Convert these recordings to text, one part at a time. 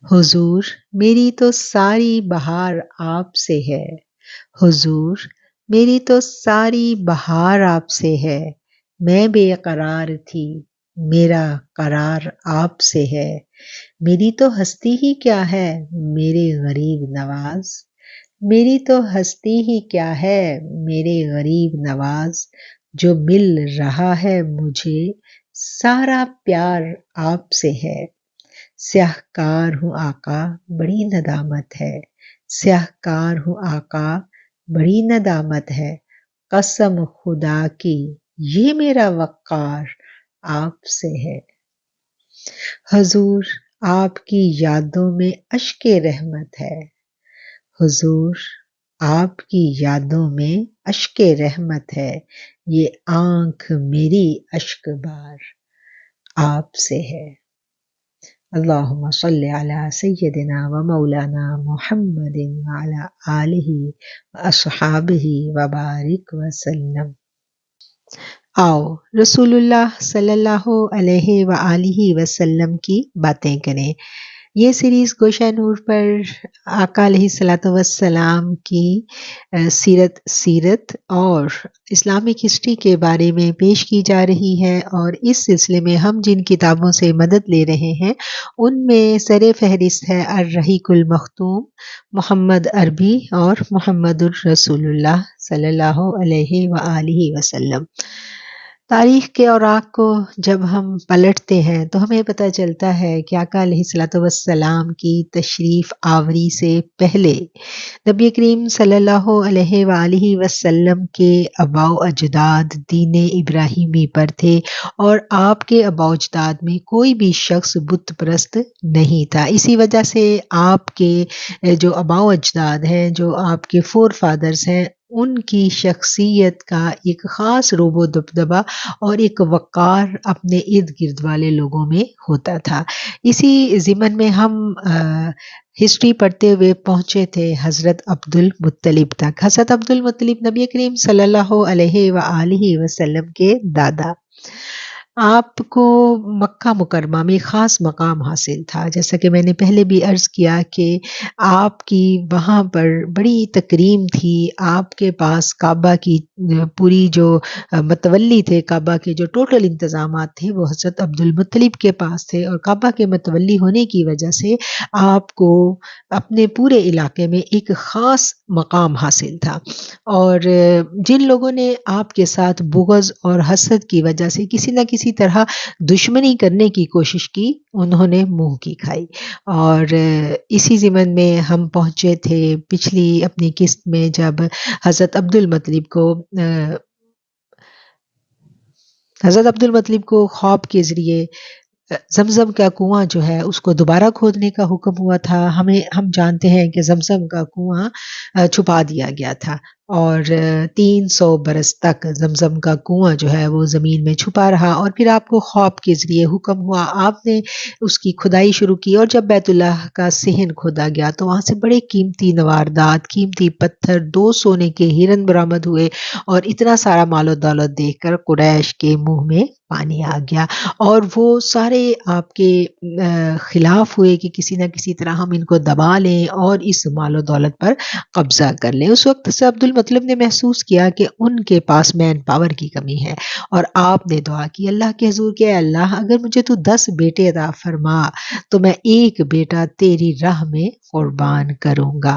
حضور میری تو ساری بہار آپ سے ہے، حضور میری تو ساری بہار آپ سے ہے، میں بے قرار تھی میرا قرار آپ سے ہے، میری تو ہستی ہی کیا ہے میرے غریب نواز، میری تو ہستی ہی کیا ہے میرے غریب نواز، جو مل رہا ہے مجھے سارا پیار آپ سے ہے، سیاہ کار ہوں آقا بڑی ندامت ہے، سیاہ کار ہوں آقا بڑی ندامت ہے، قسم خدا کی یہ میرا وقار آپ سے ہے، حضور آپ کی یادوں میں اشک رحمت ہے، حضور آپ کی یادوں میں اشک رحمت ہے، یہ آنکھ میری اشک بار آپ سے ہے۔ اللہم صلی علی سیدنا و مولانا محمد وعلی آلہ واصحابہ وبارک وسلم۔ آؤ رسول اللہ صلی اللہ علیہ وآلہ وسلم کی باتیں کریں۔ یہ سیریز گوشہ نور پر آقا علیہ الصلوۃ والسلام کی سیرت اور اسلامک ہسٹری کے بارے میں پیش کی جا رہی ہے، اور اس سلسلے میں ہم جن کتابوں سے مدد لے رہے ہیں ان میں سر فہرست ہے الرحیق المختوم، محمد عربی اور محمد الرسول اللہ صلی اللہ علیہ وآلہ وسلم۔ تاریخ کے اوراق کو جب ہم پلٹتے ہیں تو ہمیں پتہ چلتا ہے کہ آقا علیہ الصلوۃ والسلام کی تشریف آوری سے پہلے نبی کریم صلی اللہ علیہ وآلہ وسلم کے آباء و اجداد دین ابراہیمی پر تھے، اور آپ کے آباء و اجداد میں کوئی بھی شخص بت پرست نہیں تھا۔ اسی وجہ سے آپ کے جو آباء و اجداد ہیں، جو آپ کے فور فادرز ہیں، ان کی شخصیت کا ایک خاص روب و دبدبہ اور ایک وقار اپنے ارد گرد والے لوگوں میں ہوتا تھا۔ اسی ضمن میں ہم ہسٹری پڑھتے ہوئے پہنچے تھے حضرت عبد المطلب تک۔ حضرت عبد المطلب نبی کریم صلی اللہ علیہ وآلہ وسلم کے دادا۔ آپ کو مکہ مکرمہ میں خاص مقام حاصل تھا، جیسا کہ میں نے پہلے بھی عرض کیا کہ آپ کی وہاں پر بڑی تکریم تھی۔ آپ کے پاس کعبہ کی پوری جو متولی تھے، کعبہ کے جو ٹوٹل انتظامات تھے وہ حضرت عبد المطلب کے پاس تھے، اور کعبہ کے متولی ہونے کی وجہ سے آپ کو اپنے پورے علاقے میں ایک خاص مقام حاصل تھا، اور جن لوگوں نے آپ کے ساتھ بغض اور حسد کی وجہ سے کسی نہ کسی طرح دشمنی کرنے کی کوشش کی، انہوں نے منہ کی کھائی۔ اور اسی ضمن میں ہم پہنچے تھے پچھلی اپنی قسط میں، جب حضرت عبد المطلب کو خواب کے ذریعے زمزم کا کنواں جو ہے اس کو دوبارہ کھودنے کا حکم ہوا تھا۔ ہم جانتے ہیں کہ زمزم کا کنواں چھپا دیا گیا تھا، اور 300 برس تک زمزم کا کنواں جو ہے وہ زمین میں چھپا رہا، اور پھر آپ کو خواب کے ذریعے حکم ہوا، آپ نے اس کی کھدائی شروع کی، اور جب بیت اللہ کا صحن کھودا گیا تو وہاں سے بڑے قیمتی نواردات، قیمتی پتھر، 2 سونے کے ہرن برآمد ہوئے، اور اتنا سارا مال و دولت دیکھ کر قریش کے منہ میں پانی آ گیا، اور وہ سارے آپ کے خلاف ہوئے کہ کسی نہ کسی طرح ہم ان کو دبا لیں اور اس مال و دولت پر قبضہ کر لیں۔ اس وقت سے عبد المطلب نے محسوس کیا کہ ان کے پاس مین پاور کی کمی ہے، اور آپ نے دعا کی اللہ کے حضور کہ اے اللہ اگر مجھے تو 10 بیٹے عطا فرما تو میں ایک بیٹا تیری راہ میں قربان کروں گا،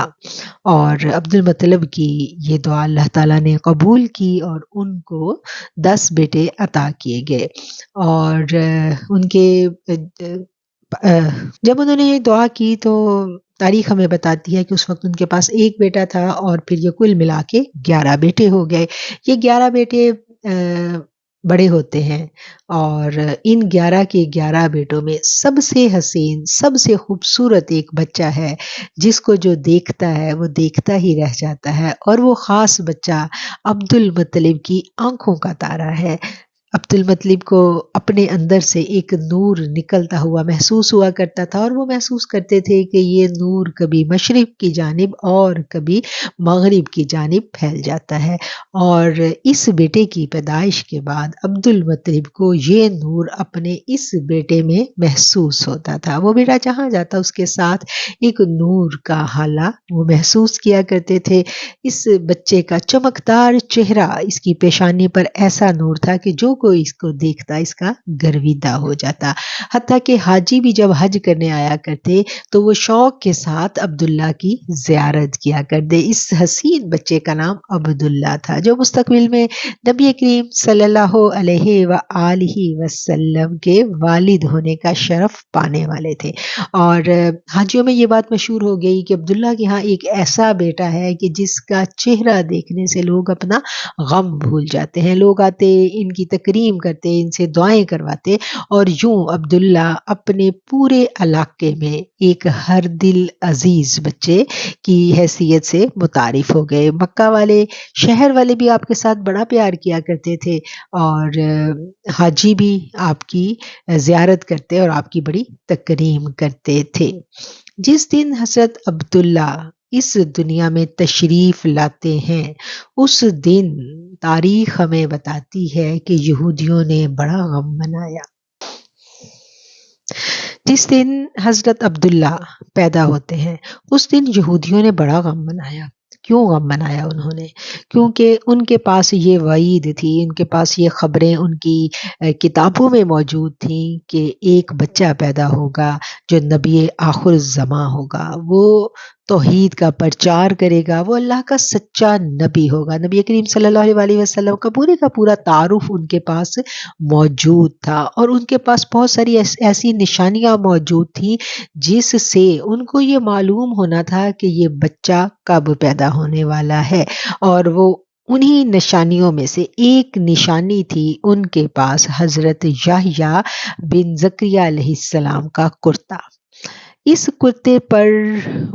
اور عبد المطلب کی یہ دعا اللہ تعالیٰ نے قبول کی، اور ان کو 10 بیٹے عطا کیے گئے، اور ان کے جب انہوں نے یہ دعا کی تو تاریخ ہمیں بتاتی ہے کہ اس وقت ان کے پاس ایک بیٹا تھا، اور پھر یہ کل ملا کے 11 بیٹے ہو گئے۔ یہ 11 بیٹے بڑے ہوتے ہیں، اور ان 11 کے 11 بیٹوں میں سب سے حسین، سب سے خوبصورت ایک بچہ ہے جس کو جو دیکھتا ہے وہ دیکھتا ہی رہ جاتا ہے، اور وہ خاص بچہ عبد المطلب کی آنکھوں کا تارا ہے۔ عبد المطلب کو اپنے اندر سے ایک نور نکلتا ہوا محسوس ہوا کرتا تھا، اور وہ محسوس کرتے تھے کہ یہ نور کبھی مشرق کی جانب اور کبھی مغرب کی جانب پھیل جاتا ہے، اور اس بیٹے کی پیدائش کے بعد عبد المطلب کو یہ نور اپنے اس بیٹے میں محسوس ہوتا تھا۔ وہ بیٹا جہاں جاتا اس کے ساتھ ایک نور کا حالہ وہ محسوس کیا کرتے تھے۔ اس بچے کا چمکدار چہرہ، اس کی پیشانی پر ایسا نور تھا کہ جو کوئی اس کو دیکھتا اس کا گرویدہ ہو جاتا۔ حتیٰ کہ حاجی بھی جب حج کرنے آیا کرتے تو وہ شوق کے ساتھ عبداللہ کی زیارت کیا کرتے۔ اس حسین بچے کا نام عبداللہ تھا، جو مستقبل میں نبی کریم صلی اللہ علیہ وآلہ وسلم کے والد ہونے کا شرف پانے والے تھے۔ اور حاجیوں میں یہ بات مشہور ہو گئی کہ عبداللہ کے ہاں ایک ایسا بیٹا ہے کہ جس کا چہرہ دیکھنے سے لوگ اپنا غم بھول جاتے ہیں۔ لوگ آتے، ان کی تکریم کرتے، ان سے دعائیں کرواتے، اور یوں عبداللہ اپنے پورے علاقے میں ایک ہر دل عزیز بچے کی حیثیت سے متعارف ہو گئے۔ مکہ والے، شہر والے بھی آپ کے ساتھ بڑا پیار کیا کرتے تھے، اور حاجی بھی آپ کی زیارت کرتے اور آپ کی بڑی تکریم کرتے تھے۔ جس دن حضرت عبداللہ اس دنیا میں تشریف لاتے ہیں، اس دن تاریخ ہمیں بتاتی ہے کہ یہودیوں نے بڑا غم منایا۔ جس دن حضرت عبداللہ پیدا ہوتے ہیں اس دن یہودیوں نے بڑا غم منایا۔ کیوں غم منایا انہوں نے؟ کیونکہ ان کے پاس یہ وعید تھی، ان کے پاس یہ خبریں ان کی کتابوں میں موجود تھیں کہ ایک بچہ پیدا ہوگا جو نبی آخر الزماں ہوگا، وہ توحید کا پرچار کرے گا، وہ اللہ کا سچا نبی ہوگا۔ نبی کریم صلی اللہ علیہ وسلم کا پورا تعارف ان کے پاس موجود تھا، اور ان کے پاس بہت ساری ایسی نشانیاں موجود تھیں جس سے ان کو یہ معلوم ہونا تھا کہ یہ بچہ کب پیدا ہونے والا ہے۔ اور وہ انہی نشانیوں میں سے ایک نشانی تھی ان کے پاس حضرت یحییٰ بن زکریا علیہ السلام کا کرتا۔ اس کرتے پر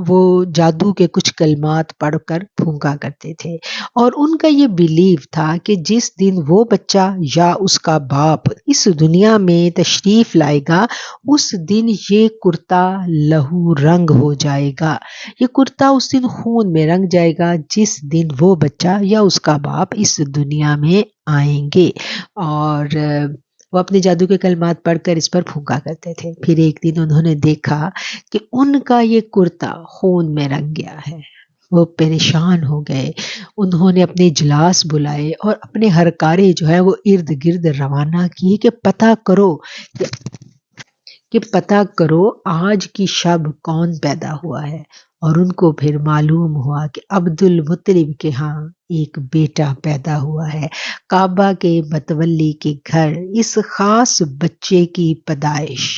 وہ جادو کے کچھ کلمات پڑھ کر پھونکا کرتے تھے، اور ان کا یہ بیلیو تھا کہ جس دن وہ بچہ یا اس کا باپ اس دنیا میں تشریف لائے گا، اس دن یہ کرتا لہو رنگ ہو جائے گا۔ یہ کرتا اس دن خون میں رنگ جائے گا جس دن وہ بچہ یا اس کا باپ اس دنیا میں آئیں گے، اور وہ اپنے جادو کے کلمات پڑھ کر اس پر پھونکا کرتے تھے۔ پھر ایک دن انہوں نے دیکھا کہ ان کا یہ کرتا خون میں رنگ گیا ہے۔ وہ پریشان ہو گئے، انہوں نے اپنے اجلاس بلائے اور اپنے ہرکارے جو ہے وہ ارد گرد روانہ کیے کہ پتہ کرو آج کی شب کون پیدا ہوا ہے۔ اور ان کو پھر معلوم ہوا کہ عبد المطلب کے ہاں ایک بیٹا پیدا ہوا ہے۔ کعبہ کے متولی کے گھر اس خاص بچے کی پیدائش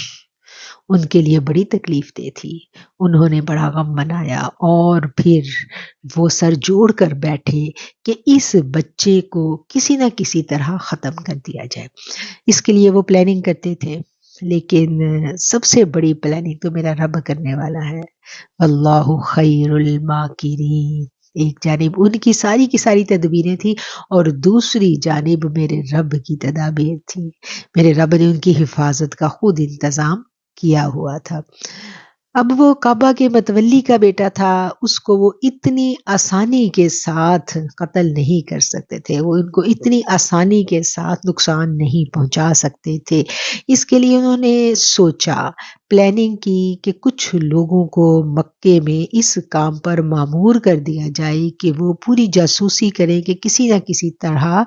ان کے لیے بڑی تکلیف دہ تھی۔ انہوں نے بڑا غم منایا، اور پھر وہ سر جوڑ کر بیٹھے کہ اس بچے کو کسی نہ کسی طرح ختم کر دیا جائے۔ اس کے لیے وہ پلاننگ کرتے تھے، لیکن سب سے بڑی پلاننگ تو میرا رب کرنے والا ہے۔ اللہ خیر الماکرین۔ ایک جانب ان کی ساری تدبیریں تھیں، اور دوسری جانب میرے رب کی تدابیر تھی۔ میرے رب نے ان کی حفاظت کا خود انتظام کیا ہوا تھا۔ اب وہ کعبہ کے متولی کا بیٹا تھا، اس کو وہ اتنی آسانی کے ساتھ قتل نہیں کر سکتے تھے، وہ ان کو اتنی آسانی کے ساتھ نقصان نہیں پہنچا سکتے تھے۔ اس کے لیے انہوں نے سوچا، پلاننگ کی کہ کچھ لوگوں کو مکے میں اس کام پر مامور کر دیا جائے کہ وہ پوری جاسوسی کریں کہ کسی نہ کسی طرح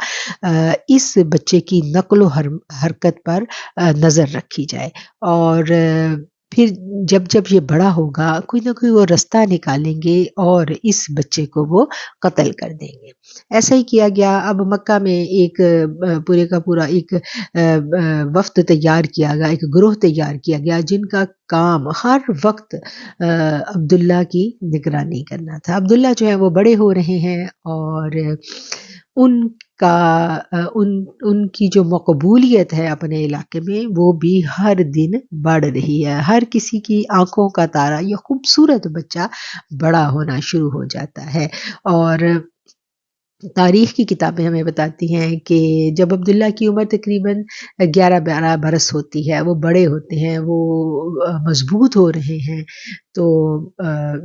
اس بچے کی نقل و حرکت پر نظر رکھی جائے، اور پھر جب یہ بڑا ہوگا کوئی نہ کوئی وہ رستہ نکالیں گے اور اس بچے کو وہ قتل کر دیں گے۔ ایسا ہی کیا گیا۔ اب مکہ میں ایک پورے کا پورا ایک وفد تیار کیا گیا، ایک گروہ تیار کیا گیا جن کا کام ہر وقت عبداللہ کی نگرانی کرنا تھا۔ عبداللہ جو ہے وہ بڑے ہو رہے ہیں، اور ان کی جو مقبولیت ہے اپنے علاقے میں وہ بھی ہر دن بڑھ رہی ہے۔ ہر کسی کی آنکھوں کا تارا یہ خوبصورت بچہ بڑا ہونا شروع ہو جاتا ہے، اور تاریخ کی کتابیں ہمیں بتاتی ہیں کہ جب عبداللہ کی عمر تقریباً 11-12 برس ہوتی ہے، وہ بڑے ہوتے ہیں، وہ مضبوط ہو رہے ہیں، تو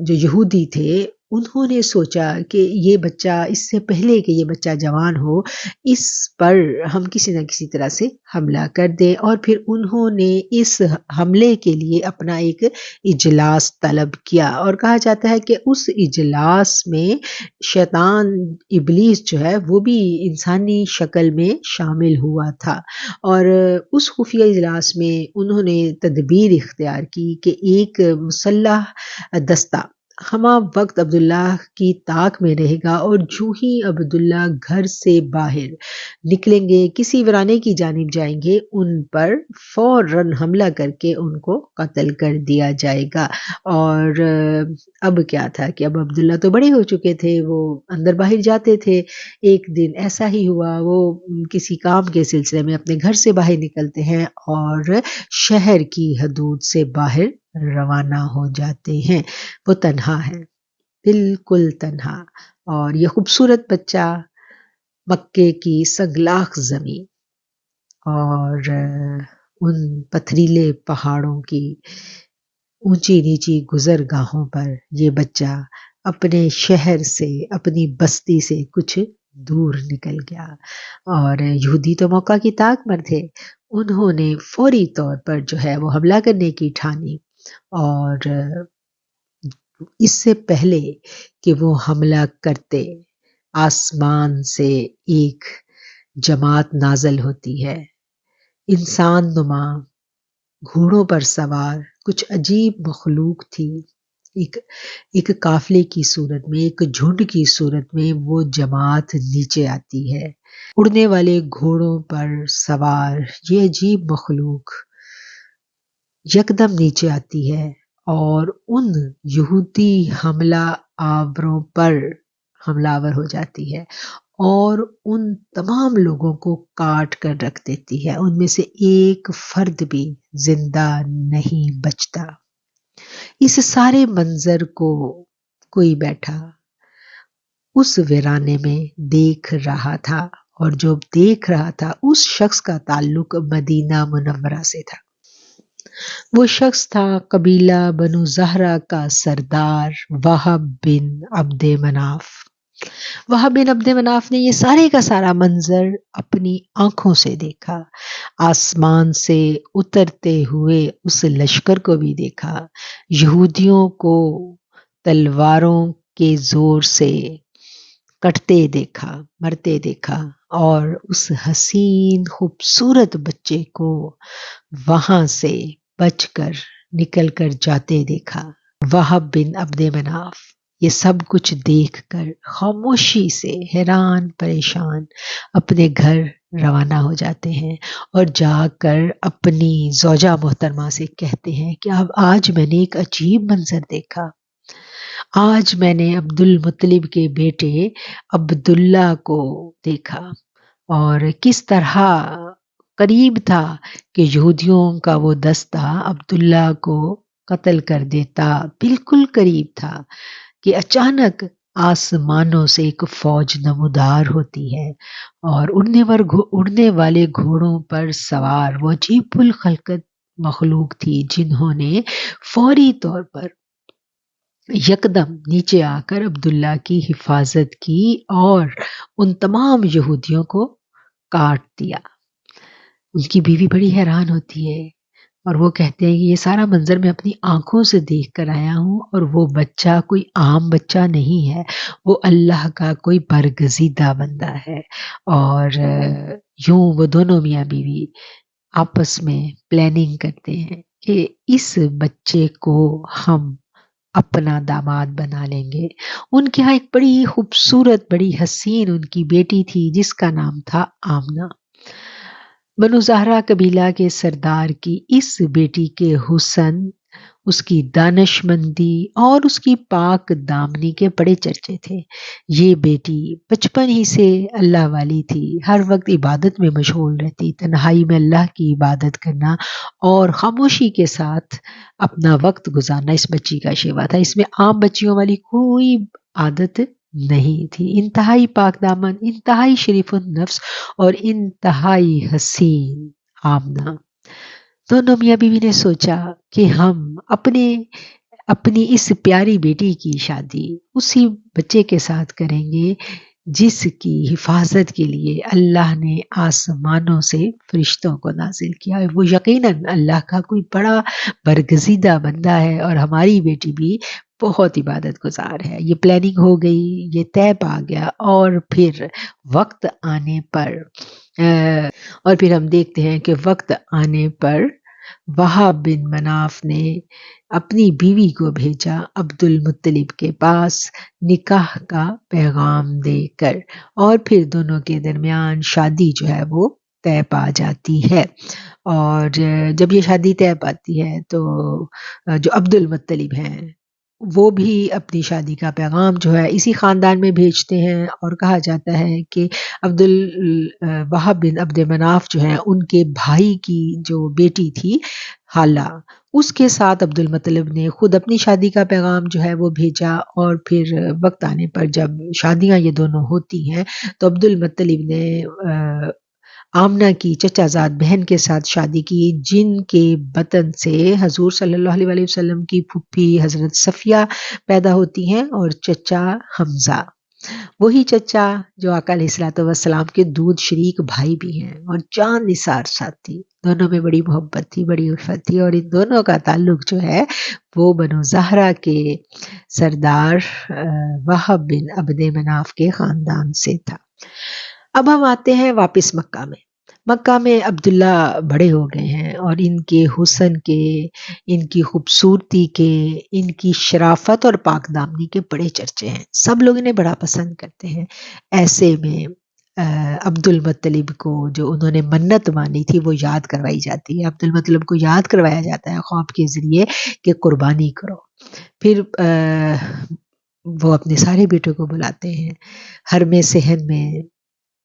جو یہودی تھے انہوں نے سوچا کہ یہ بچہ، اس سے پہلے کہ یہ بچہ جوان ہو، اس پر ہم کسی نہ کسی طرح سے حملہ کر دیں، اور پھر انہوں نے اس حملے کے لیے اپنا ایک اجلاس طلب کیا، اور کہا جاتا ہے کہ اس اجلاس میں شیطان ابلیس جو ہے وہ بھی انسانی شکل میں شامل ہوا تھا، اور اس خفیہ اجلاس میں انہوں نے تدبیر اختیار کی کہ ایک مسلح دستہ ہمہ وقت عبداللہ کی طاق میں رہے گا، اور جو ہی عبداللہ گھر سے باہر نکلیں گے، کسی ویرانے کی جانب جائیں گے، ان پر فوراً حملہ کر کے ان کو قتل کر دیا جائے گا۔ اور اب کیا تھا کہ اب عبداللہ تو بڑے ہو چکے تھے، وہ اندر باہر جاتے تھے۔ ایک دن ایسا ہی ہوا، وہ کسی کام کے سلسلے میں اپنے گھر سے باہر نکلتے ہیں اور شہر کی حدود سے باہر روانہ ہو جاتے ہیں۔ وہ تنہا ہے، بالکل تنہا، اور یہ خوبصورت بچہ مکے کی سنگلاخ زمین اور ان پتھریلے پہاڑوں کی اونچی نیچی گزرگاہوں پر یہ بچہ اپنے شہر سے، اپنی بستی سے کچھ دور نکل گیا، اور یہودی تو موقع کی طاق پر تھے، انہوں نے فوری طور پر جو ہے وہ حملہ کرنے کی ٹھانی، اور اس سے پہلے کہ وہ حملہ کرتے، آسمان سے ایک جماعت نازل ہوتی ہے، انسان نما گھوڑوں پر سوار کچھ عجیب مخلوق تھی، ایک قافلے کی صورت میں، ایک جھنڈ کی صورت میں وہ جماعت نیچے آتی ہے، اڑنے والے گھوڑوں پر سوار یہ عجیب مخلوق یکدم نیچے آتی ہے، اور ان یہودی حملہ آوروں پر حملہ آور ہو جاتی ہے، اور ان تمام لوگوں کو کاٹ کر رکھ دیتی ہے، ان میں سے ایک فرد بھی زندہ نہیں بچتا۔ اس سارے منظر کو کوئی بیٹھا اس ویرانے میں دیکھ رہا تھا، اور جو دیکھ رہا تھا اس شخص کا تعلق مدینہ منورہ سے تھا۔ وہ شخص تھا قبیلہ بنو زہرہ کا سردار وہب بن عبد مناف۔ وہب بن عبد مناف نے یہ سارے کا سارا منظر اپنی آنکھوں سے دیکھا، آسمان سے اترتے ہوئے اس لشکر کو بھی دیکھا، یہودیوں کو تلواروں کے زور سے کٹتے دیکھا، مرتے دیکھا، اور اس حسین خوبصورت بچے کو وہاں سے بچ کر نکل کر جاتے دیکھا۔ وہب بن عبد مناف یہ سب کچھ دیکھ کر خاموشی سے حیران پریشان اپنے گھر روانہ ہو جاتے ہیں، اور جا کر اپنی زوجہ محترمہ سے کہتے ہیں کہ اب آج میں نے ایک عجیب منظر دیکھا، آج میں نے عبد المطلب کے بیٹے عبداللہ کو دیکھا، اور کس طرح قریب تھا کہ یہودیوں کا وہ دستہ عبداللہ کو قتل کر دیتا، بالکل قریب تھا کہ اچانک آسمانوں سے ایک فوج نمودار ہوتی ہے، اور اڑنے والے گھوڑوں پر سوار وہ عجیب الخلقت مخلوق تھی، جنہوں نے فوری طور پر یکدم نیچے آ کر عبداللہ کی حفاظت کی اور ان تمام یہودیوں کو کاٹ دیا۔ ان کی بیوی بڑی حیران ہوتی ہے، اور وہ کہتے ہیں کہ یہ سارا منظر میں اپنی آنکھوں سے دیکھ کر آیا ہوں، اور وہ بچہ کوئی عام بچہ نہیں ہے، وہ اللہ کا کوئی برگزیدہ بندہ ہے۔ اور یوں وہ دونوں میاں بیوی آپس میں پلاننگ کرتے ہیں کہ اس بچے کو ہم اپنا داماد بنا لیں گے۔ ان کے ہاں ایک بڑی خوبصورت، بڑی حسین ان کی بیٹی تھی، جس کا نام تھا آمنہ۔ بنو زہرہ قبیلہ کے سردار کی اس بیٹی کے حسن، اس کی دانش مندی اور اس کی پاک دامنی کے بڑے چرچے تھے۔ یہ بیٹی بچپن ہی سے اللہ والی تھی، ہر وقت عبادت میں مشغول رہتی، تنہائی میں اللہ کی عبادت کرنا اور خاموشی کے ساتھ اپنا وقت گزارنا اس بچی کا شیوا تھا۔ اس میں عام بچیوں والی کوئی عادت نہیں تھی، انتہائی پاک دامن، انتہائی شریف النفس اور انتہائی حسین آمنہ۔ دونوں میاں بیوی نے سوچا کہ ہم اپنی اس پیاری بیٹی کی شادی اسی بچے کے ساتھ کریں گے جس کی حفاظت کے لیے اللہ نے آسمانوں سے فرشتوں کو نازل کیا ہے۔ وہ یقیناً اللہ کا کوئی بڑا برگزیدہ بندہ ہے اور ہماری بیٹی بھی بہت عبادت گزار ہے۔ یہ پلاننگ ہو گئی، یہ طے پا گیا، اور پھر وقت آنے پر اور پھر ہم دیکھتے ہیں کہ وقت آنے پر وہاب بن مناف نے اپنی بیوی کو بھیجا عبد المطلب کے پاس نکاح کا پیغام دے کر، اور پھر دونوں کے درمیان شادی جو ہے وہ طے پا جاتی ہے۔ اور جب یہ شادی طے پاتی ہے تو جو عبد المطلب ہیں وہ بھی اپنی شادی کا پیغام جو ہے اسی خاندان میں بھیجتے ہیں، اور کہا جاتا ہے کہ وہاب بن عبد مناف جو ہیں ان کے بھائی کی جو بیٹی تھی حالہ، اس کے ساتھ عبد المطلب نے خود اپنی شادی کا پیغام جو ہے وہ بھیجا، اور پھر وقت آنے پر جب شادیاں یہ دونوں ہوتی ہیں تو عبد المطلب نے آمنہ کی چچا زاد بہن کے ساتھ شادی کی، جن کے بطن سے حضور صلی اللہ علیہ وسلم کی پھوپھی حضرت صفیہ پیدا ہوتی ہیں اور چچا حمزہ، وہی چچا جو آقا علیہ الصلوۃ والسلام کے دودھ شریک بھائی بھی ہیں اور جان نثار ساتھی۔ دونوں میں بڑی محبت تھی، بڑی الفت تھی، اور ان دونوں کا تعلق جو ہے وہ بنو زہرہ کے سردار وہب بن عبد مناف کے خاندان سے تھا۔ اب ہم آتے ہیں واپس مکہ میں۔ مکہ میں عبداللہ بڑے ہو گئے ہیں اور ان کے حسن کے، ان کی خوبصورتی کے، ان کی شرافت اور پاک دامنی کے بڑے چرچے ہیں، سب لوگ انہیں بڑا پسند کرتے ہیں۔ ایسے میں عبد المطلب کو جو انہوں نے منت مانی تھی وہ یاد کروائی جاتی ہے۔ عبد المطلب کو یاد کروایا جاتا ہے خواب کے ذریعے کہ قربانی کرو۔ پھر وہ اپنے سارے بیٹوں کو بلاتے ہیں، حرم صحن میں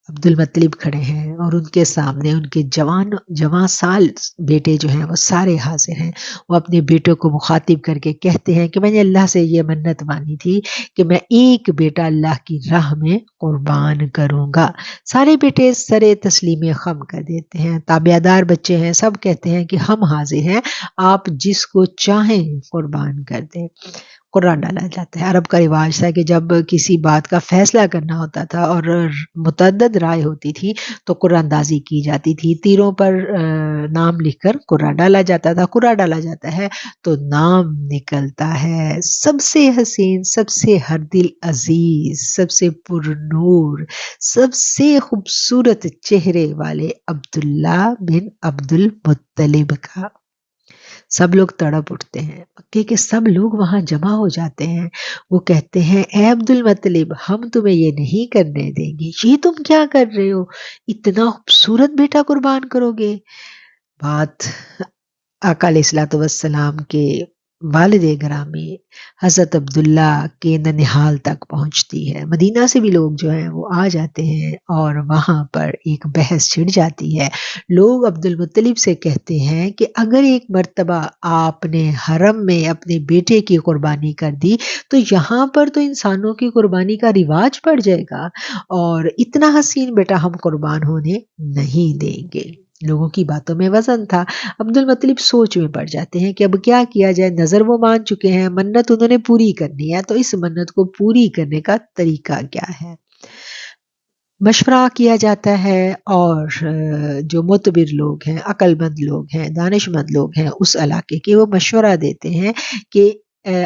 عبد المطلب کھڑے ہیں اور ان کے سامنے ان کے جوان سال بیٹے جو ہیں وہ سارے حاضر ہیں۔ وہ اپنے بیٹوں کو مخاطب کر کے کہتے ہیں کہ میں نے اللہ سے یہ منت مانی تھی کہ میں ایک بیٹا اللہ کی راہ میں قربان کروں گا۔ سارے بیٹے سر تسلیم خم کر دیتے ہیں، تابعدار بچے ہیں، سب کہتے ہیں کہ ہم حاضر ہیں، آپ جس کو چاہیں قربان کر دیں۔ قرآن ڈالا جاتا ہے۔ عرب کا رواج تھا کہ جب کسی بات کا فیصلہ کرنا ہوتا تھا اور متعدد رائے ہوتی تھی تو قرآن اندازی کی جاتی تھی، تیروں پر نام لکھ کر قرآن ڈالا جاتا تھا۔ قرآن ڈالا جاتا ہے تو نام نکلتا ہے سب سے حسین، سب سے ہر دل عزیز، سب سے پر نور، سب سے خوبصورت چہرے والے عبداللہ بن عبد المطلب کا۔ سب لوگ تڑپ اٹھتے ہیں، مکے کے سب لوگ وہاں جمع ہو جاتے ہیں۔ وہ کہتے ہیں اے عبد المطلب، ہم تمہیں یہ نہیں کرنے دیں گے، یہ تم کیا کر رہے ہو، اتنا خوبصورت بیٹا قربان کرو گے؟ بات آقا علیہ الصلوۃ والسلام کے والد گرامی حضرت عبداللہ کے ننہال تک پہنچتی ہے۔ مدینہ سے بھی لوگ جو ہیں وہ آ جاتے ہیں اور وہاں پر ایک بحث چھڑ جاتی ہے۔ لوگ عبد المطلب سے کہتے ہیں کہ اگر ایک مرتبہ آپ نے حرم میں اپنے بیٹے کی قربانی کر دی تو یہاں پر تو انسانوں کی قربانی کا رواج پڑ جائے گا، اور اتنا حسین بیٹا ہم قربان ہونے نہیں دیں گے۔ لوگوں کی باتوں میں وزن تھا۔ عبد المطلب سوچ میں پڑ جاتے ہیں کہ اب کیا کیا جائے، نظر وہ مان چکے ہیں، منت انہوں نے پوری کرنی ہے، تو اس منت کو پوری کرنے کا طریقہ کیا ہے؟ مشورہ کیا جاتا ہے، اور جو معتبر لوگ ہیں، عقل مند لوگ ہیں، دانش مند لوگ ہیں اس علاقے کے، وہ مشورہ دیتے ہیں کہ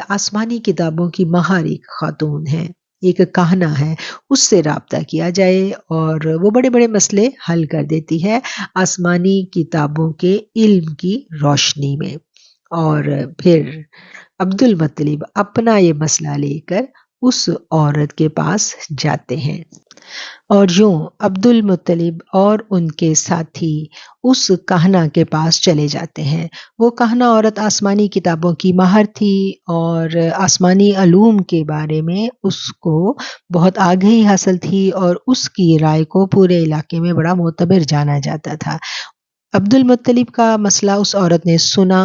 آسمانی کتابوں کی ماہر ایک خاتون ہے، ایک کاہنہ ہے، اس سے رابطہ کیا جائے اور وہ بڑے بڑے مسئلے حل کر دیتی ہے آسمانی کتابوں کے علم کی روشنی میں۔ اور پھر عبد المطلب اپنا یہ مسئلہ لے کر اس عورت کے پاس جاتے ہیں، اور یوں عبد المطلب اور ان کے ساتھی اس کاہنہ کے پاس چلے جاتے ہیں۔ وہ کاہنہ عورت آسمانی کتابوں کی ماہر تھی اور آسمانی علوم کے بارے میں اس کو بہت آگہی حاصل تھی، اور اس کی رائے کو پورے علاقے میں بڑا معتبر جانا جاتا تھا۔ عبد المطلب کا مسئلہ اس عورت نے سنا،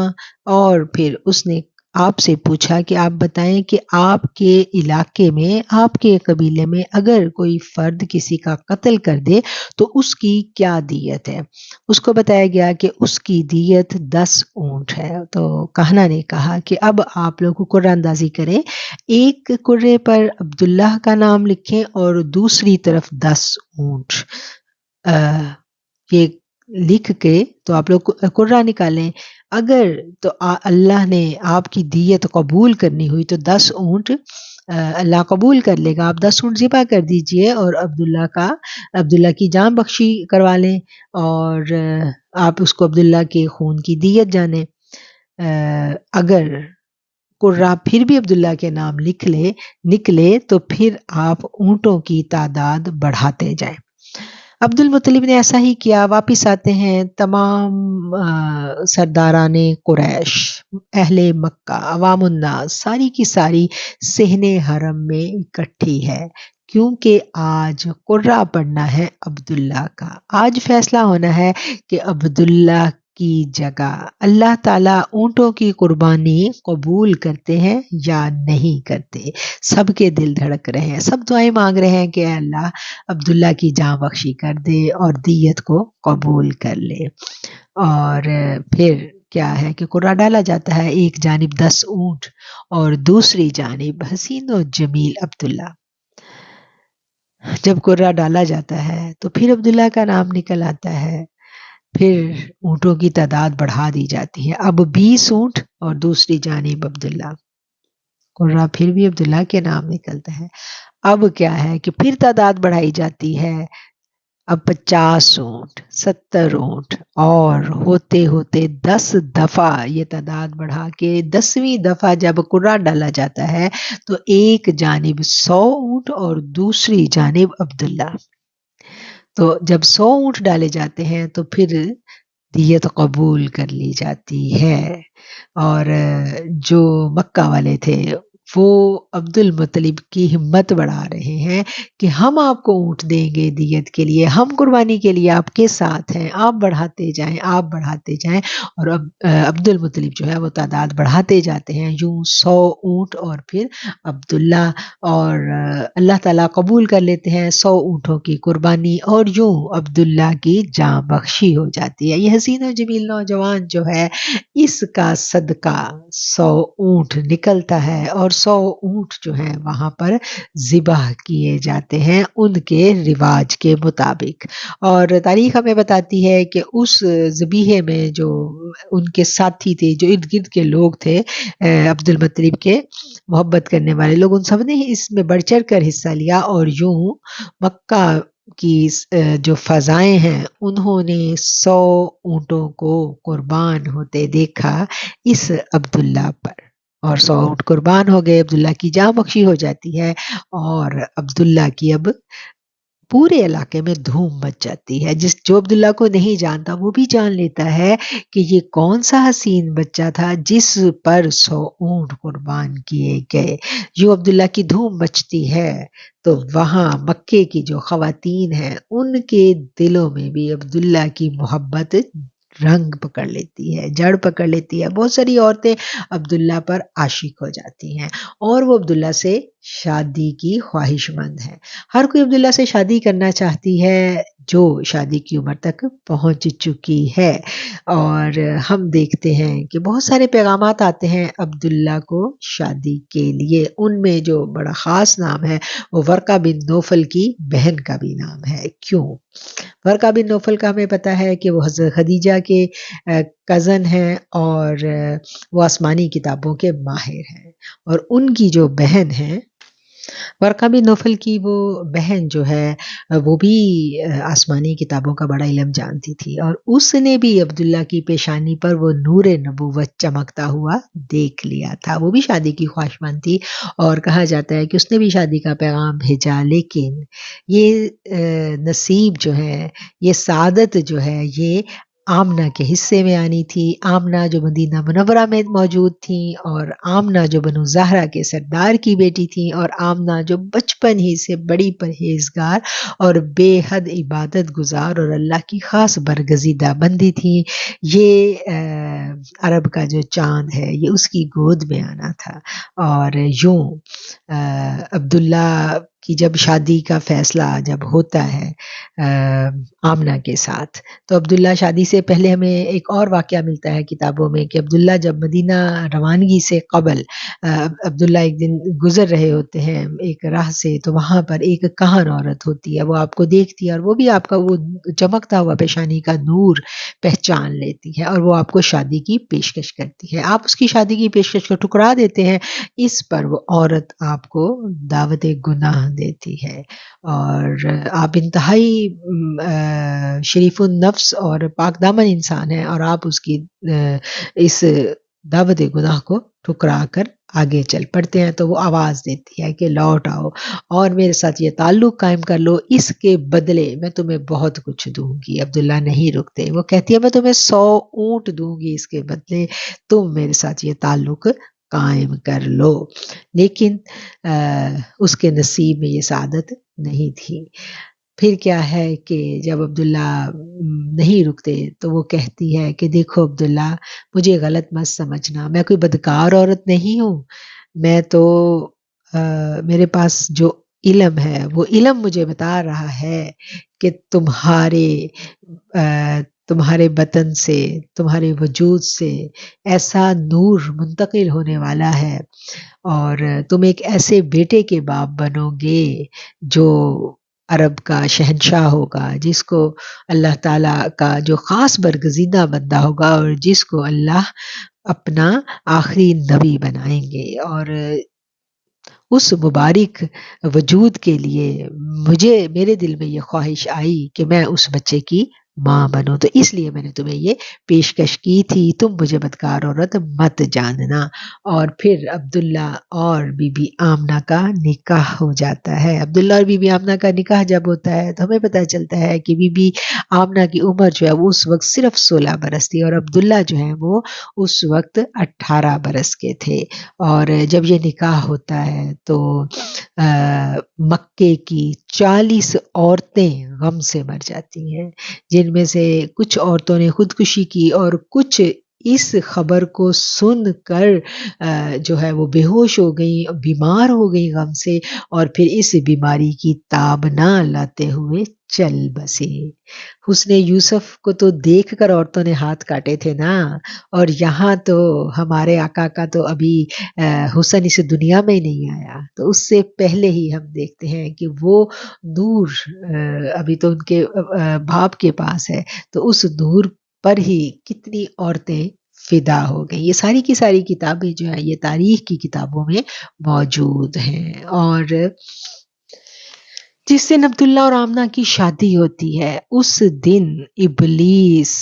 اور پھر اس نے آپ سے پوچھا کہ آپ بتائیں کہ آپ کے علاقے میں، آپ کے قبیلے میں اگر کوئی فرد کسی کا قتل کر دے تو اس کی کیا دیت ہے؟ اس کو بتایا گیا کہ اس کی دیت 10 اونٹ ہے۔ تو کہنا نے کہا کہ اب آپ لوگ قرعہ اندازی کریں، ایک قرے پر عبداللہ کا نام لکھیں اور دوسری طرف 10 اونٹ۔ یہ لکھ کے تو آپ لوگ قرعہ نکالیں، اگر تو اللہ نے آپ کی دیت قبول کرنی ہوئی تو 10 اونٹ اللہ قبول کر لے گا، آپ 10 اونٹ ذبح کر دیجئے اور عبداللہ کی جان بخشی کروا لیں، اور آپ اس کو عبداللہ کے خون کی دیت جانیں۔ اگر قرہ پھر بھی عبداللہ کے نام نکلے تو پھر آپ اونٹوں کی تعداد بڑھاتے جائیں۔ عبد المطلب نے ایسا ہی کیا۔ واپس آتے ہیں، تمام سرداران قریش، اہل مکہ، عوام الناس، ساری کی ساری صحن حرم میں اکٹھی ہے، کیونکہ آج قرعہ پڑھنا ہے عبداللہ کا۔ آج فیصلہ ہونا ہے کہ عبداللہ کی جگہ اللہ تعالیٰ اونٹوں کی قربانی قبول کرتے ہیں یا نہیں کرتے۔ سب کے دل دھڑک رہے ہیں، سب دعائیں مانگ رہے ہیں کہ اے اللہ عبداللہ کی جاں بخشی کر دے اور دیت کو قبول کر لے۔ اور پھر کیا ہے کہ قرعہ ڈالا جاتا ہے، ایک جانب 10 اونٹ اور دوسری جانب حسین و جمیل عبداللہ۔ جب قرعہ ڈالا جاتا ہے تو پھر عبداللہ کا نام نکل آتا ہے، پھر اونٹوں کی تعداد بڑھا دی جاتی ہے، اب 20 اونٹ اور دوسری جانب عبداللہ۔ قرعہ پھر بھی عبداللہ کے نام نکلتا ہے، اب کیا ہے کہ پھر تعداد بڑھائی جاتی ہے، اب 50 اونٹ، 70 اونٹ، اور ہوتے ہوتے 10 دفعہ یہ تعداد بڑھا کے 10ویں دفعہ جب قرعہ ڈالا جاتا ہے تو ایک جانب 100 اونٹ اور دوسری جانب عبداللہ۔ تو جب 100 اونٹ ڈالے جاتے ہیں تو پھر دیت قبول کر لی جاتی ہے، اور جو مکہ والے تھے وہ عبد المطلب کی ہمت بڑھا رہے ہیں کہ ہم آپ کو اونٹ دیں گے دیت کے لیے، ہم قربانی کے لیے آپ کے ساتھ ہیں، آپ بڑھاتے جائیں، اور اب عبد المطلب جو ہے وہ تعداد بڑھاتے جاتے ہیں، یوں 100 اونٹ اور پھر عبداللہ، اور اللہ تعالیٰ قبول کر لیتے ہیں 100 اونٹوں کی قربانی، اور یوں عبداللہ کی جاں بخشی ہو جاتی ہے۔ یہ حسین و جمیل نوجوان جو ہے، اس کا صدقہ 100 اونٹ نکلتا ہے، اور 100 اونٹ جو ہیں وہاں پر ذبح کیے جاتے ہیں ان کے رواج کے مطابق۔ اور تاریخ ہمیں بتاتی ہے کہ اس ذبیحے میں جو ان کے ساتھی تھے، جو ارد گرد کے لوگ تھے عبد المطلب کے محبت کرنے والے لوگ، ان سب نے اس میں بڑھ چڑھ کر حصہ لیا، اور یوں مکہ کی جو فضائیں ہیں انہوں نے 100 اونٹوں کو قربان ہوتے دیکھا اس عبداللہ پر، اور 100 اونٹ قربان ہو گئے، عبداللہ کی جاں بخشی ہو جاتی ہے، اور عبداللہ کی اب پورے علاقے میں دھوم مچ جاتی ہے۔ جو عبداللہ کو نہیں جانتا وہ بھی جان لیتا ہے کہ یہ کون سا حسین بچہ تھا جس پر 100 اونٹ قربان کیے گئے۔ جو عبداللہ کی دھوم مچتی ہے تو وہاں مکے کی جو خواتین ہیں ان کے دلوں میں بھی عبداللہ کی محبت رنگ پکڑ لیتی ہے، جڑ پکڑ لیتی ہے۔ بہت ساری عورتیں عبداللہ پر عاشق ہو جاتی ہیں اور وہ عبداللہ سے شادی کی خواہش مند ہے۔ ہر کوئی عبداللہ سے شادی کرنا چاہتی ہے جو شادی کی عمر تک پہنچ چکی ہے، اور ہم دیکھتے ہیں کہ بہت سارے پیغامات آتے ہیں عبداللہ کو شادی کے لیے۔ ان میں جو بڑا خاص نام ہے وہ ورقہ بن نوفل کی بہن کا بھی نام ہے۔ کیوں؟ ورقہ بن نوفل کا ہمیں پتہ ہے کہ وہ حضرت خدیجہ کے کزن ہیں، اور وہ آسمانی کتابوں کے ماہر ہیں، اور ان کی جو بہن ہے ورقہ بن نوفل کی وہ بہن جو ہے وہ بھی آسمانی کتابوں کا بڑا علم جانتی تھی، اور اس نے بھی عبداللہ کی پیشانی پر وہ نور نبوت چمکتا ہوا دیکھ لیا تھا۔ وہ بھی شادی کی خواہشمند تھی، اور کہا جاتا ہے کہ اس نے بھی شادی کا پیغام بھیجا، لیکن یہ نصیب جو ہے، یہ سعادت جو ہے، یہ آمنہ کے حصے میں آنی تھی، آمنہ جو مدینہ منورہ میں موجود تھیں، اور آمنہ جو بنو زہرہ کے سردار کی بیٹی تھیں، اور آمنہ جو بچپن ہی سے بڑی پرہیزگار اور بے حد عبادت گزار اور اللہ کی خاص برگزیدہ بندی تھیں. یہ عرب کا جو چاند ہے یہ اس کی گود میں آنا تھا. اور یوں عبداللہ کی جب شادی کا فیصلہ جب ہوتا ہے آمنہ کے ساتھ، تو عبداللہ شادی سے پہلے ہمیں ایک اور واقعہ ملتا ہے کتابوں میں کہ عبداللہ جب مدینہ روانگی سے قبل عبداللہ ایک دن گزر رہے ہوتے ہیں ایک راہ سے، تو وہاں پر ایک کہن عورت ہوتی ہے، وہ آپ کو دیکھتی ہے اور وہ بھی آپ کا وہ چمکتا ہوا پیشانی کا نور پہچان لیتی ہے، اور وہ آپ کو شادی کی پیشکش کرتی ہے. آپ اس کی شادی کی پیشکش کو ٹھکرا دیتے ہیں. اس پر وہ عورت آپ کو دعوت گناہ دیتی ہے، اور آپ انتہائی شریف النفس اور پاک دامن انسان ہیں، اور آپ اس کی اس دعوت گناہ کو ٹھکرا کر آگے چل پڑتے ہیں. تو وہ آواز دیتی ہے کہ لوٹ آؤ اور میرے ساتھ یہ تعلق قائم کر لو، اس کے بدلے میں تمہیں بہت کچھ دوں گی. عبداللہ نہیں رکتے، وہ کہتی ہے میں تمہیں 100 اونٹ دوں گی اس کے بدلے تم میرے ساتھ یہ تعلق قائم کر لو. لیکن اس کے نصیب میں یہ سعادت نہیں تھی. پھر کیا ہے کہ جب عبداللہ نہیں رکتے تو وہ کہتی ہے کہ دیکھو عبداللہ، مجھے غلط مت سمجھنا، میں کوئی بدکار عورت نہیں ہوں. میں تو میرے پاس جو علم ہے وہ علم مجھے بتا رہا ہے کہ تمہارے بطن سے، تمہارے وجود سے ایسا نور منتقل ہونے والا ہے، اور تم ایک ایسے بیٹے کے باپ بنو گے جو عرب کا شہنشاہ ہوگا، جس کو اللہ تعالیٰ کا جو خاص برگزیدہ بندہ ہوگا، اور جس کو اللہ اپنا آخری نبی بنائیں گے. اور اس مبارک وجود کے لیے میرے دل میں یہ خواہش آئی کہ میں اس بچے کی ماں بنوں، تو اس لیے میں نے تمہیں یہ پیشکش کی تھی، تم مجھے بدکار عورت مت جاننا. اور پھر عبداللہ اور بی بی آمنہ کا نکاح ہو جاتا ہے. عبداللہ اور بی بی آمنہ کا نکاح جب ہوتا ہے تو ہمیں پتہ چلتا ہے کہ بی بی آمنہ کی عمر جو ہے وہ اس وقت صرف 16 برس تھی، اور عبداللہ جو ہے وہ اس وقت 18 برس کے تھے. اور جب یہ نکاح ہوتا ہے تو مکے کی 40 عورتیں غم سے مر جاتی ہیں، جن میں سے کچھ عورتوں نے خودکشی کی، اور کچھ اس خبر کو سن کر جو ہے وہ بے ہوش ہو گئی، بیمار ہو گئی غم سے، اور پھر اس بیماری کی تاب نہ لاتے ہوئے چل بسے. حسن یوسف کو تو دیکھ کر عورتوں نے ہاتھ کاٹے تھے نا، اور یہاں تو ہمارے آقا کا تو ابھی حسن اس دنیا میں ہی نہیں آیا، تو اس سے پہلے ہی ہم دیکھتے ہیں کہ وہ نور ابھی تو ان کے باپ کے پاس ہے، تو اس نور پر ہی کتنی عورتیں فدا ہو گئی. یہ ساری کی ساری کتابیں جو ہیں یہ تاریخ کی کتابوں میں موجود ہیں. اور جس دن عبداللہ اور آمنہ کی شادی ہوتی ہے اس دن ابلیس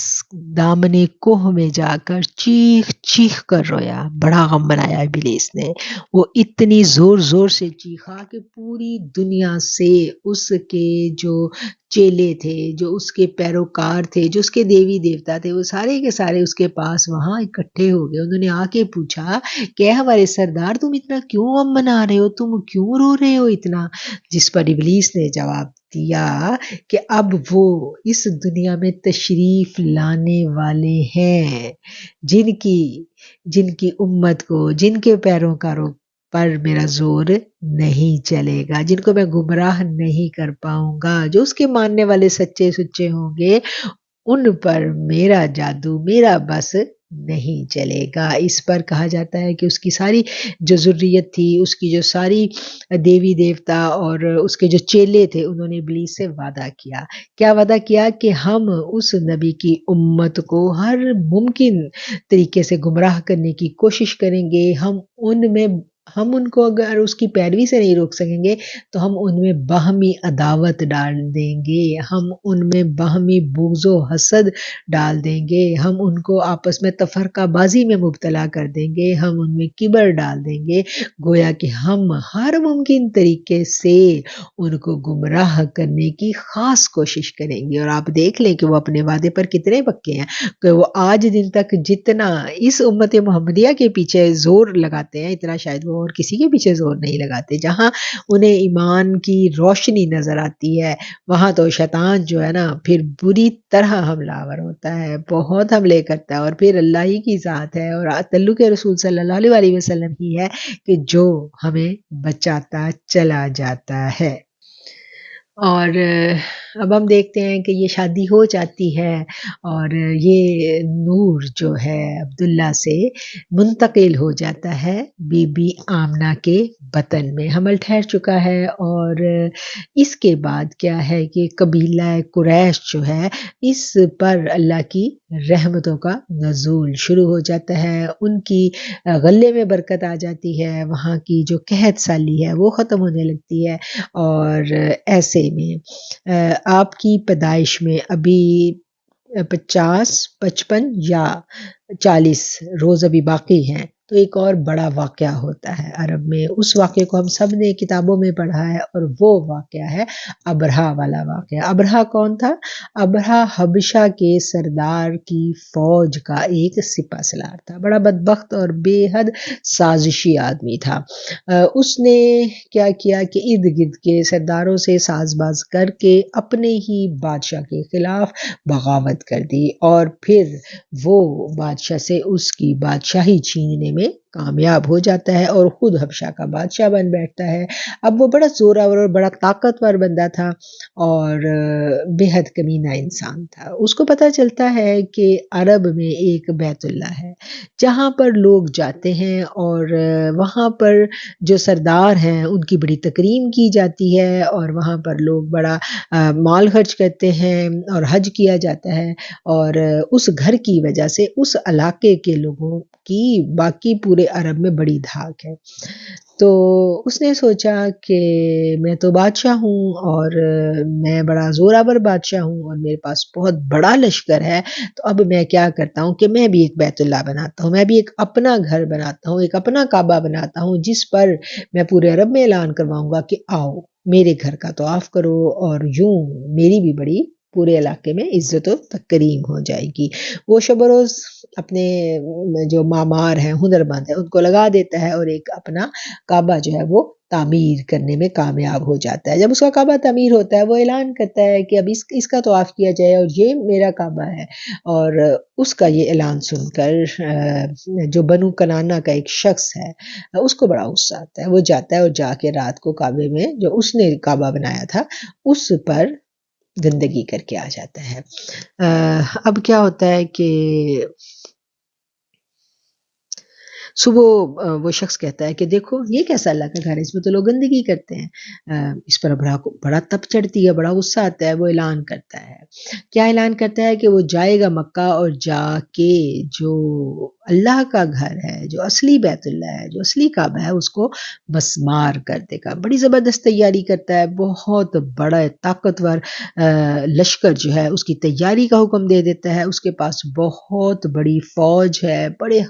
دامن کوہ میں جا کر چیخ چیخ کر رویا. بڑا غم بنایا ابلیس نے. وہ اتنی زور زور سے چیخا کہ پوری دنیا سے اس کے جو چیلے تھے، جو اس کے پیروکار تھے، جو اس کے دیوی دیوتا تھے، وہ سارے کے سارے اس کے پاس وہاں اکٹھے ہو گئے. انہوں نے آ کے پوچھا کہ ہمارے سردار تم اتنا کیوں غم منا رہے ہو، تم کیوں رو رہے ہو اتنا؟ جس پر ابلیس نے جواب دیا کہ اب وہ اس دنیا میں تشریف لانے والے ہیں جن کی امت کو، جن کے پیروکاروں پر میرا زور نہیں چلے گا، جن کو میں گمراہ نہیں کر پاؤں گا، جو اس کے ماننے والے سچے سچے ہوں گے، ان پر میرا جادو، میرا بس نہیں چلے گا. اس پر کہا جاتا ہے کہ اس کی ساری جو ذریت تھی، اس کی جو ساری دیوی دیوتا اور اس کے جو چیلے تھے، انہوں نے ابلیس سے وعدہ کیا. کیا وعدہ کیا؟ کہ ہم اس نبی کی امت کو ہر ممکن طریقے سے گمراہ کرنے کی کوشش کریں گے، ہم ان میں ہم ان کو اگر اس کی پیروی سے نہیں روک سکیں گے تو ہم ان میں باہمی عداوت ڈال دیں گے، ہم ان میں باہمی بغض و حسد ڈال دیں گے، ہم ان کو آپس میں تفرقہ بازی میں مبتلا کر دیں گے، ہم ان میں کبر ڈال دیں گے، گویا کہ ہم ہر ممکن طریقے سے ان کو گمراہ کرنے کی خاص کوشش کریں گے۔ اور آپ دیکھ لیں کہ وہ اپنے وعدے پر کتنے پکے ہیں کہ وہ آج دن تک جتنا اس امت محمدیہ کے پیچھے زور لگاتے ہیں اتنا شاید وہ اور کسی کے پیچھے زور نہیں لگاتے۔ جہاں انہیں ایمان کی روشنی نظر آتی ہے وہاں تو شیطان جو ہے نا پھر بری طرح حملہ آور ہوتا ہے، بہت حملے کرتا ہے، اور پھر اللہ ہی کی ذات ہے اور تعلق رسول صلی اللہ علیہ وسلم ہی ہے کہ جو ہمیں بچاتا چلا جاتا ہے۔ اور اب ہم دیکھتے ہیں کہ یہ شادی ہو جاتی ہے اور یہ نور جو ہے عبداللہ سے منتقل ہو جاتا ہے بی بی آمنہ کے بطن میں، حمل ٹھہر چکا ہے۔ اور اس کے بعد کیا ہے کہ قبیلہ قریش جو ہے اس پر اللہ کی رحمتوں کا نزول شروع ہو جاتا ہے، ان کی غلے میں برکت آ جاتی ہے، وہاں کی جو قحط سالی ہے وہ ختم ہونے لگتی ہے۔ اور ایسے میں آپ کی پیدائش میں ابھی 50 55 یا 40 روز ابھی باقی ہیں، تو ایک اور بڑا واقعہ ہوتا ہے عرب میں، اس واقعے کو ہم سب نے کتابوں میں پڑھا ہے، اور وہ واقعہ ہے ابرہہ والا واقعہ۔ ابرہہ کون تھا؟ ابرہہ حبشہ کے سردار کی فوج کا ایک سپہ سالار تھا، بڑا بدبخت اور بے حد سازشی آدمی تھا۔ اس نے کیا کیا کہ ارد گرد کے سرداروں سے ساز باز کر کے اپنے ہی بادشاہ کے خلاف بغاوت کر دی، اور پھر وہ بادشاہ سے اس کی بادشاہی چھیننے میں کامیاب ہو جاتا ہے اور خود حبشہ کا بادشاہ بن بیٹھتا ہے۔ اب وہ بڑا زوراور اور بڑا طاقتور بندہ تھا اور بے حد کمینہ انسان تھا۔ اس کو پتہ چلتا ہے کہ عرب میں ایک بیت اللہ ہے جہاں پر لوگ جاتے ہیں، اور وہاں پر جو سردار ہیں ان کی بڑی تکریم کی جاتی ہے، اور وہاں پر لوگ بڑا مال خرچ کرتے ہیں اور حج کیا جاتا ہے، اور اس گھر کی وجہ سے اس علاقے کے لوگوں کی باقی پورے عرب میں بڑی دھاک ہے۔ تو اس نے سوچا کہ میں تو بادشاہ ہوں اور میں بڑا زوراور بادشاہ ہوں اور میرے پاس بہت بڑا لشکر ہے، تو اب میں کیا کرتا ہوں کہ میں بھی ایک بیت اللہ بناتا ہوں، میں بھی ایک اپنا گھر بناتا ہوں، ایک اپنا کعبہ بناتا ہوں، جس پر میں پورے عرب میں اعلان کرواؤں گا کہ آؤ میرے گھر کا طواف کرو، اور یوں میری بھی بڑی پورے علاقے میں عزت و تکریم ہو جائے گی۔ وہ شب و روز اپنے جو معمار ہیں، ہنرمند ہیں، ان کو لگا دیتا ہے اور ایک اپنا کعبہ جو ہے وہ تعمیر کرنے میں کامیاب ہو جاتا ہے۔ جب اس کا کعبہ تعمیر ہوتا ہے وہ اعلان کرتا ہے کہ اب اس کا طواف کیا جائے اور یہ میرا کعبہ ہے، اور اس کا یہ اعلان سن کر جو بنو کنانہ کا ایک شخص ہے اس کو بڑا غصہ آتا ہے، وہ جاتا ہے اور جا کے رات کو کعبے میں جو اس نے کعبہ بنایا تھا اس پر گندگی کر کے آ جاتا ہے۔ اب کیا ہوتا ہے کہ صبح وہ شخص کہتا ہے کہ دیکھو یہ کیسا اللہ کا گھر ہے، اس میں تو لوگ گندگی کرتے ہیں۔ اس پر بڑا تپ چڑھتی ہے، بڑا غصہ آتا ہے، وہ اعلان کرتا ہے۔ کیا اعلان کرتا ہے کہ وہ جائے گا مکہ اور جا کے جو اللہ کا گھر ہے، جو اصلی بیت اللہ ہے، جو اصلی کعبہ ہے، اس کو مسمار کر دے گا۔ بڑی زبردست تیاری کرتا ہے، بہت بڑا طاقتور لشکر جو ہے اس کی تیاری کا حکم دے دیتا ہے۔ اس کے پاس بہت بڑی فوج ہے، بڑے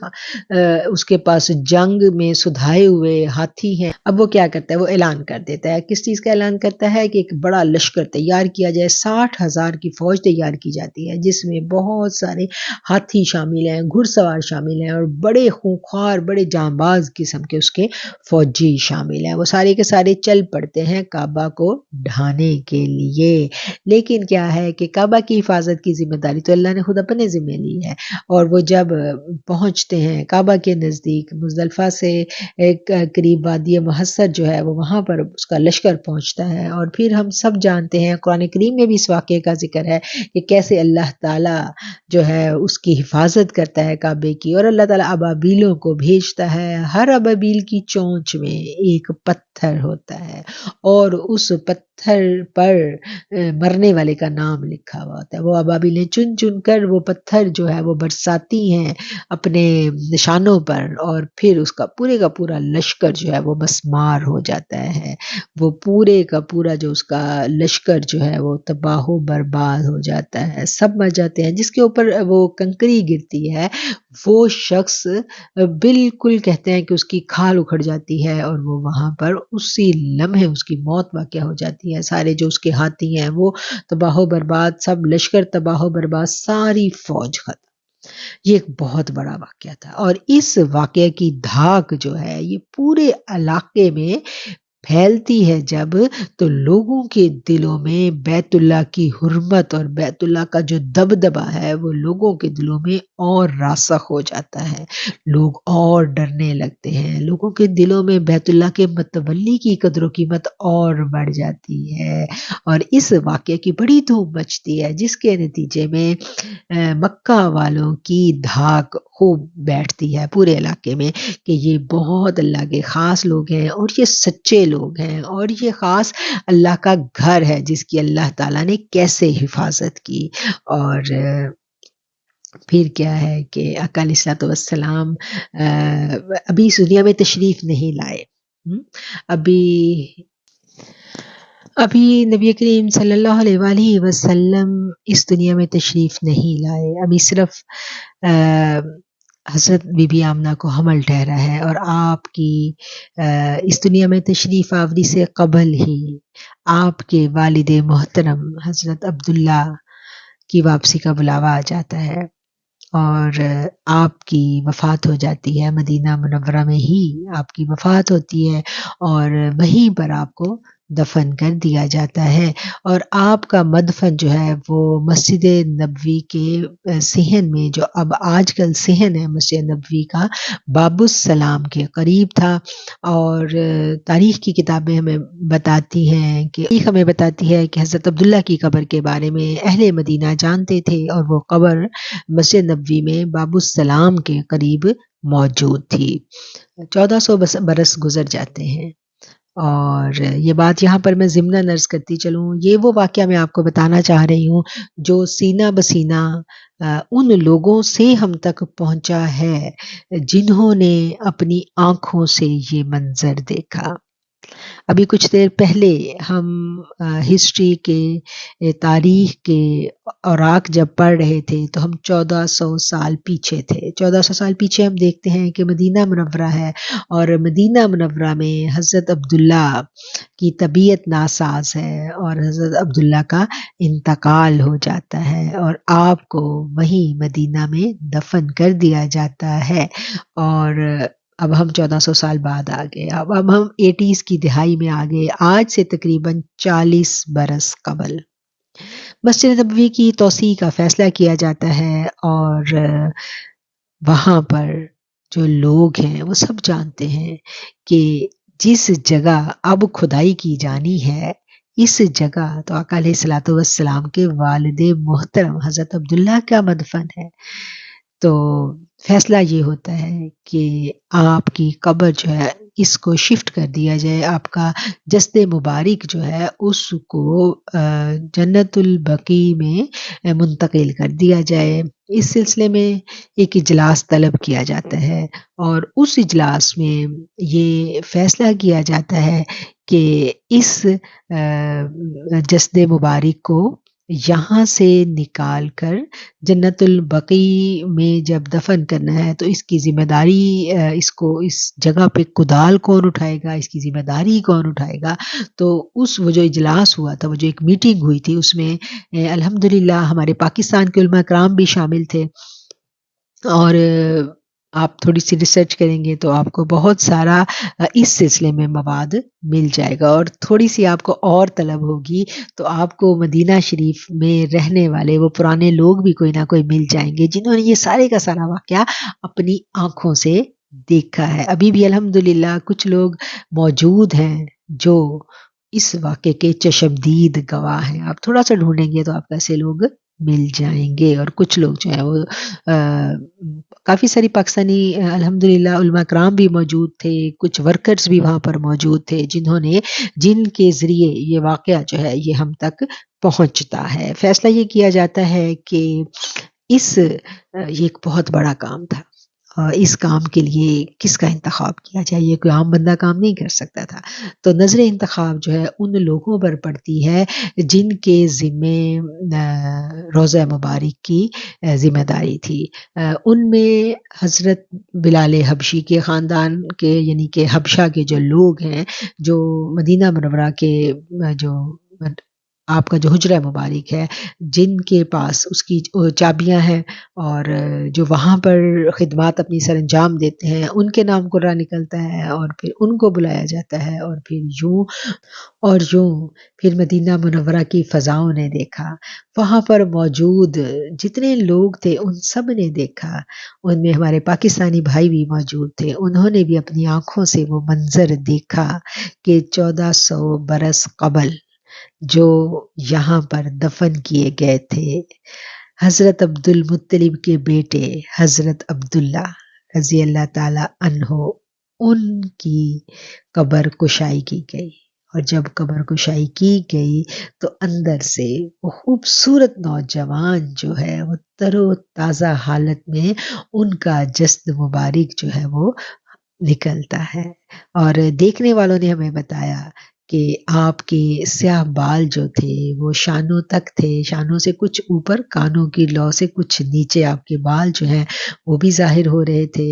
اس کے پاس جنگ میں سدھائے ہوئے ہاتھی ہیں۔ اب وہ کیا کرتا ہے، وہ اعلان کر دیتا ہے، کس چیز کا اعلان کرتا ہے کہ ایک بڑا لشکر تیار کیا جائے، 60,000 کی فوج تیار کی جاتی ہے جس میں بہت سارے ہاتھی شامل ہیں، گھڑ سوار شامل ہیں، اور بڑے خونخوار بڑے جانباز قسم کے اس کے فوجی شامل ہیں۔ وہ سارے کے سارے چل پڑتے ہیں کعبہ کو ڈھانے کے لیے، لیکن کیا ہے کہ کعبہ کی حفاظت کی ذمہ داری تو اللہ نے خود اپنے ذمہ لی ہے۔ اور وہ جب پہنچتے ہیں کعبہ کے نزدیک، مزدلفہ سے ایک قریب وادی محصر جو ہے وہ وہاں پر اس کا لشکر پہنچتا ہے، اور پھر ہم سب جانتے ہیں قرآن کریم میں بھی اس واقعے کا ذکر ہے کہ کیسے اللہ تعالیٰ جو ہے اس کی حفاظت کرتا ہے کعبے کی، اور اللہ تعالیٰ ابابیلوں کو بھیجتا ہے۔ ہر ابابیل کی چونچ میں ایک پتھر ہوتا ہے، اور اس پتھر پتھر پر مرنے والے کا نام لکھا ہوا ہوتا ہے. وہ ابابیلیں چن چن کر وہ پتھر جو ہے وہ برساتی ہیں اپنے نشانوں پر، اور پھر اس کا پورا لشکر جو ہے وہ مسمار ہو جاتا ہے. وہ پورے کا پورا جو اس کا لشکر جو ہے وہ تباہ و برباد ہو جاتا ہے، سب مر جاتے ہیں. جس کے اوپر وہ کنکری گرتی ہے وہ شخص بالکل کہتے ہیں کہ اس کی کھال اکھڑ جاتی ہے، اور وہ وہاں پر اسی لمحے اس کی موت واقع ہو جاتی ہے. سارے جو اس کے ہاتھی ہیں وہ تباہ و برباد، سب لشکر تباہ و برباد، ساری فوج ختم. یہ ایک بہت بڑا واقعہ تھا، اور اس واقعے کی دھاک جو ہے یہ پورے علاقے میں پھیلتی ہے جب، تو لوگوں کے دلوں میں بیت اللہ کی حرمت اور بیت اللہ کا جو دبدبہ ہے وہ لوگوں کے دلوں میں اور راسخ ہو جاتا ہے. لوگ اور ڈرنے لگتے ہیں، لوگوں کے دلوں میں بیت اللہ کے متولی کی قدر و قیمت اور بڑھ جاتی ہے، اور اس واقعے کی بڑی دھوم مچتی ہے، جس کے نتیجے میں مکہ والوں کی دھاک خوب بیٹھتی ہے پورے علاقے میں کہ یہ بہت اللہ کے خاص لوگ ہیں، اور یہ سچے لوگ ہیں، اور یہ خاص اللہ کا گھر ہے جس کی اللہ تعالیٰ نے کیسے حفاظت کی. اور پھر کیا ہے کہ آقا علیہ الصلوۃ والسلام ابھی اس دنیا میں تشریف نہیں لائے. ابھی نبی کریم صلی اللہ علیہ وآلہ وسلم اس دنیا میں تشریف نہیں لائے. ابھی صرف حضرت بی بی آمنہ کو حمل ٹھہرا ہے، اور آپ کی اس دنیا میں تشریف آوری سے قبل ہی آپ کے والد محترم حضرت عبداللہ کی واپسی کا بلاوا آ جاتا ہے، اور آپ کی وفات ہو جاتی ہے. مدینہ منورہ میں ہی آپ کی وفات ہوتی ہے، اور وہیں پر آپ کو دفن کر دیا جاتا ہے. اور آپ کا مدفن جو ہے وہ مسجد نبوی کے صحن میں، جو اب آج کل صحن ہے مسجد نبوی کا، باب السلام کے قریب تھا. اور تاریخ کی کتابیں ہمیں بتاتی ہیں کہ حضرت عبداللہ کی قبر کے بارے میں اہل مدینہ جانتے تھے، اور وہ قبر مسجد نبوی میں باب السلام کے قریب موجود تھی. 1400 برس گزر جاتے ہیں. اور یہ بات یہاں پر میں ضمناً عرض کرتی چلوں، یہ وہ واقعہ میں آپ کو بتانا چاہ رہی ہوں جو سینہ بسینہ ان لوگوں سے ہم تک پہنچا ہے جنہوں نے اپنی آنکھوں سے یہ منظر دیکھا. ابھی کچھ دیر پہلے ہم ہسٹری کے، تاریخ کے اوراق جب پڑھ رہے تھے تو ہم 1400 سال پیچھے تھے. 1400 سال پیچھے ہم دیکھتے ہیں کہ مدینہ منورہ ہے، اور مدینہ منورہ میں حضرت عبداللہ کی طبیعت ناساز ہے، اور حضرت عبداللہ کا انتقال ہو جاتا ہے، اور آپ کو وہیں مدینہ میں دفن کر دیا جاتا ہے. اور اب ہم 1400 سال بعد آ گئے، اب ہم 80s کی دہائی میں آ گئے، آج سے تقریباً 40 برس قبل مسجد نبوی کی توسیع کا فیصلہ کیا جاتا ہے. اور وہاں پر جو لوگ ہیں وہ سب جانتے ہیں کہ جس جگہ اب کھدائی کی جانی ہے، اس جگہ تو آقا علیہ الصلوۃ والسلام کے والد محترم حضرت عبداللہ کا مدفن ہے. تو فیصلہ یہ ہوتا ہے کہ آپ کی قبر جو ہے اس کو شفٹ کر دیا جائے، آپ کا جسد مبارک جو ہے اس کو جنت البقیع میں منتقل کر دیا جائے. اس سلسلے میں ایک اجلاس طلب کیا جاتا ہے، اور اس اجلاس میں یہ فیصلہ کیا جاتا ہے کہ اس جسد مبارک کو یہاں سے نکال کر جنت البقیع میں جب دفن کرنا ہے تو اس کی ذمہ داری، اس جگہ پہ کدال کون اٹھائے گا، اس کی ذمہ داری کون اٹھائے گا. تو وہ جو اجلاس ہوا تھا، وہ جو ایک میٹنگ ہوئی تھی، اس میں الحمدللہ ہمارے پاکستان کے علماء کرام بھی شامل تھے. اور آپ تھوڑی سی ریسرچ کریں گے تو آپ کو بہت سارا اس سلسلے میں مواد مل جائے گا، اور تھوڑی سی آپ کو اور طلب ہوگی تو آپ کو مدینہ شریف میں رہنے والے وہ پرانے لوگ بھی کوئی نہ کوئی مل جائیں گے جنہوں نے یہ سارے کا سارا واقعہ اپنی آنکھوں سے دیکھا ہے. ابھی بھی الحمدللہ کچھ لوگ موجود ہیں جو اس واقعے کے چشمدید گواہ ہیں. آپ تھوڑا سا ڈھونڈیں گے تو آپ کو ایسے لوگ مل جائیں گے۔ اور کچھ لوگ جو ہیں وہ کافی ساری پاکستانی الحمدللہ علماء کرام بھی موجود تھے، کچھ ورکرز بھی وہاں پر موجود تھے جن کے ذریعے یہ واقعہ جو ہے یہ ہم تک پہنچتا ہے۔ فیصلہ یہ کیا جاتا ہے کہ یہ ایک بہت بڑا کام تھا، اس کام کے لیے کس کا انتخاب کیا جائے، یہ کوئی عام بندہ کام نہیں کر سکتا تھا، تو نظر انتخاب جو ہے ان لوگوں پر پڑتی ہے جن کے ذمے روضہ مبارک کی ذمہ داری تھی۔ ان میں حضرت بلال حبشی کے خاندان کے، یعنی کہ حبشہ کے جو لوگ ہیں، جو مدینہ منورہ کے جو آپ کا جو حجرہ مبارک ہے، جن کے پاس اس کی چابیاں ہیں اور جو وہاں پر خدمات اپنی سر انجام دیتے ہیں، ان کے نام قرہ نکلتا ہے اور پھر ان کو بلایا جاتا ہے، اور پھر یوں پھر مدینہ منورہ کی فضاؤں نے دیکھا، وہاں پر موجود جتنے لوگ تھے ان سب نے دیکھا، ان میں ہمارے پاکستانی بھائی بھی موجود تھے، انہوں نے بھی اپنی آنکھوں سے وہ منظر دیکھا کہ 1400 برس قبل جو یہاں پر دفن کیے گئے تھے حضرت عبد المطلب کے بیٹے حضرت عبداللہ رضی اللہ تعالی عنہ، ان کی قبر کشائی کی گئی، اور جب قبر کشائی کی گئی تو اندر سے وہ خوبصورت نوجوان جو ہے وہ تر و تازہ حالت میں ان کا جسد مبارک جو ہے وہ نکلتا ہے، اور دیکھنے والوں نے ہمیں بتایا کہ آپ کے سیاہ بال جو تھے وہ شانوں تک تھے، شانوں سے کچھ اوپر، کانوں کی لو سے کچھ نیچے آپ کے بال جو ہیں وہ بھی ظاہر ہو رہے تھے،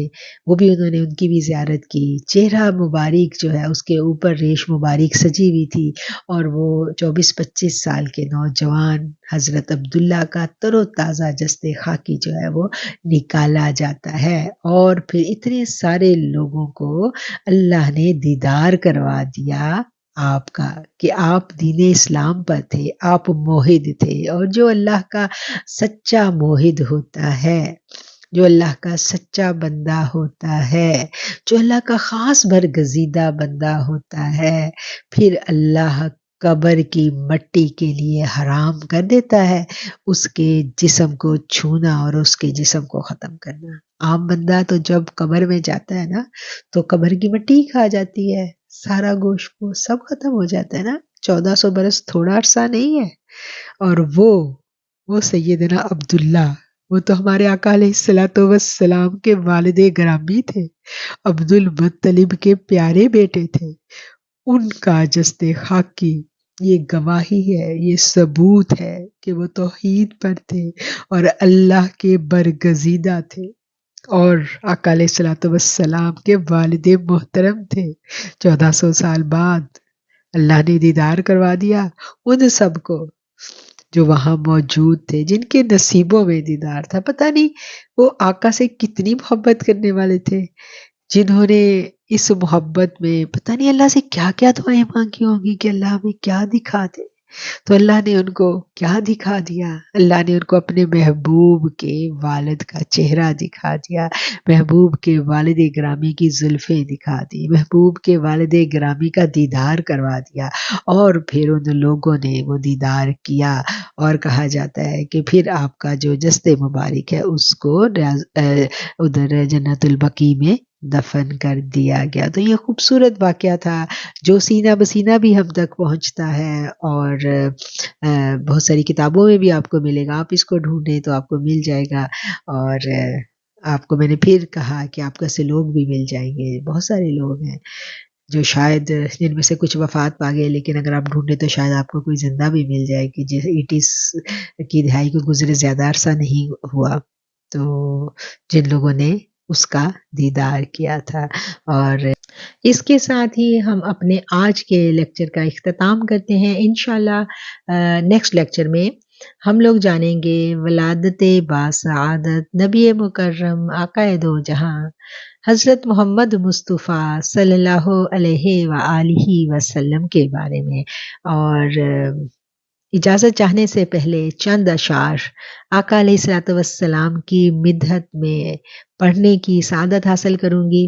وہ بھی انہوں نے ان کی بھی زیارت کی، چہرہ مبارک جو ہے اس کے اوپر ریش مبارک سجی ہوئی تھی، اور وہ 24-25 سال کے نوجوان حضرت عبداللہ کا تر و تازہ جسد خاکی جو ہے وہ نکالا جاتا ہے، اور پھر اتنے سارے لوگوں کو اللہ نے دیدار کروا دیا آپ کا، کہ آپ دین اسلام پر تھے، آپ موحد تھے، اور جو اللہ کا سچا موحد ہوتا ہے، جو اللہ کا سچا بندہ ہوتا ہے، جو اللہ کا خاص برگزیدہ بندہ ہوتا ہے، پھر اللہ قبر کی مٹی کے لیے حرام کر دیتا ہے اس کے جسم کو چھونا اور اس کے جسم کو ختم کرنا۔ عام بندہ تو جب قبر میں جاتا ہے نا تو قبر کی مٹی کھا جاتی ہے، سارا گوشت کو سب ختم ہو جاتا ہے نا، 1400 برس تھوڑا عرصہ نہیں ہے، اور وہ سیدنا عبداللہ، وہ تو ہمارے آقا علیہ الصلوۃ والسلام کے والد گرامی تھے، عبد المطلب کے پیارے بیٹے تھے، ان کا جسد خاکی یہ گواہی ہے، یہ ثبوت ہے کہ وہ توحید پر تھے اور اللہ کے برگزیدہ تھے، اور آقا علیہ الصلوۃ والسلام کے والد محترم تھے۔ 1400 سال بعد اللہ نے دیدار کروا دیا ان سب کو جو وہاں موجود تھے، جن کے نصیبوں میں دیدار تھا۔ پتہ نہیں وہ آقا سے کتنی محبت کرنے والے تھے، جنہوں نے اس محبت میں پتہ نہیں اللہ سے کیا کیا دعائیں مانگی ہوں گی کہ اللہ ہمیں کیا دکھا دے، تو اللہ نے ان کو کیا دکھا دیا، اللہ نے ان کو اپنے محبوب کے والد کا چہرہ دکھا دیا، محبوب کے والد گرامی کی زلفیں دکھا دی، محبوب کے والد گرامی کا دیدار کروا دیا، اور پھر ان لوگوں نے وہ دیدار کیا، اور کہا جاتا ہے کہ پھر آپ کا جو جسد مبارک ہے اس کو ادھر جنت البقیع میں دفن کر دیا گیا۔ تو یہ خوبصورت واقعہ تھا جو سینہ بسینہ بھی ہم تک پہنچتا ہے، اور بہت ساری کتابوں میں بھی آپ کو ملے گا، آپ اس کو ڈھونڈیں تو آپ کو مل جائے گا، اور آپ کو میں نے پھر کہا کہ آپ کو سے لوگ بھی مل جائیں گے، بہت سارے لوگ ہیں جو شاید جن میں سے کچھ وفات پا گئے، لیکن اگر آپ ڈھونڈیں تو شاید آپ کو کوئی زندہ بھی مل جائے کہ 80s کی دہائی کو گزرے زیادہ عرصہ نہیں ہوا، تو جن لوگوں نے اس کا دیدار کیا تھا۔ اور اس کے ساتھ ہی ہم اپنے آج کے لیکچر کا اختتام کرتے ہیں۔ انشاءاللہ نیکسٹ لیکچر میں ہم لوگ جانیں گے ولادت باسعادت نبی مکرم آقا دو جہاں حضرت محمد مصطفیٰ صلی اللہ علیہ وآلہ وسلم کے بارے میں، اور اجازت چاہنے سے پہلے چند اشعار آقا علیہ الصلوۃ والسلام کی مدحت میں پڑھنے کی سعادت حاصل کروں گی۔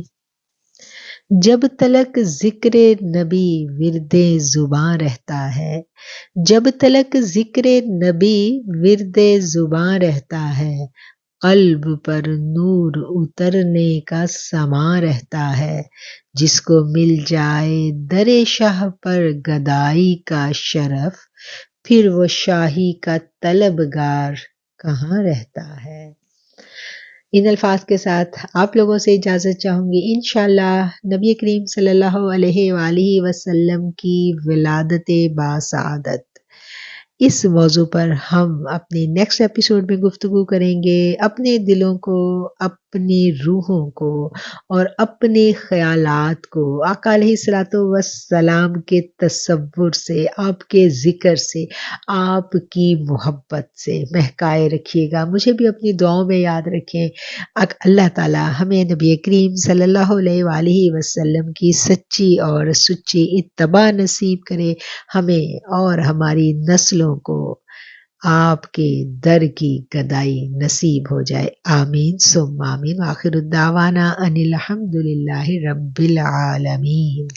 جب تلک ذکر نبی ورد زباں رہتا ہے، جب تلک ذکر نبی ورد زباں رہتا ہے، قلب پر نور اترنے کا سماں رہتا ہے۔ جس کو مل جائے در شاہ پر گدائی کا شرف، پھر وہ شاہی کا طلبگار کہاں رہتا ہے۔ ان الفاظ کے ساتھ آپ لوگوں سے اجازت چاہوں گی۔ انشاءاللہ نبی کریم صلی اللہ علیہ وآلہ وسلم کی ولادت باسعادت، اس موضوع پر ہم اپنے نیکسٹ ایپیسوڈ میں گفتگو کریں گے۔ اپنے دلوں کو، اپنی روحوں کو اور اپنے خیالات کو آقا علیہ الصلوۃ والسلام کے تصور سے، آپ کے ذکر سے، آپ کی محبت سے مہکائے رکھیے گا۔ مجھے بھی اپنی دعاؤں میں یاد رکھیں۔ اللہ تعالی ہمیں نبی کریم صلی اللہ علیہ وآلہ وسلم کی سچی اور سچی اتباع نصیب کرے، ہمیں اور ہماری نسلوں کو آپ کے در کی گدائی نصیب ہو جائے۔ آمین ثم آمین۔ آخر الدعوانا ان الحمد للہ رب العالمین۔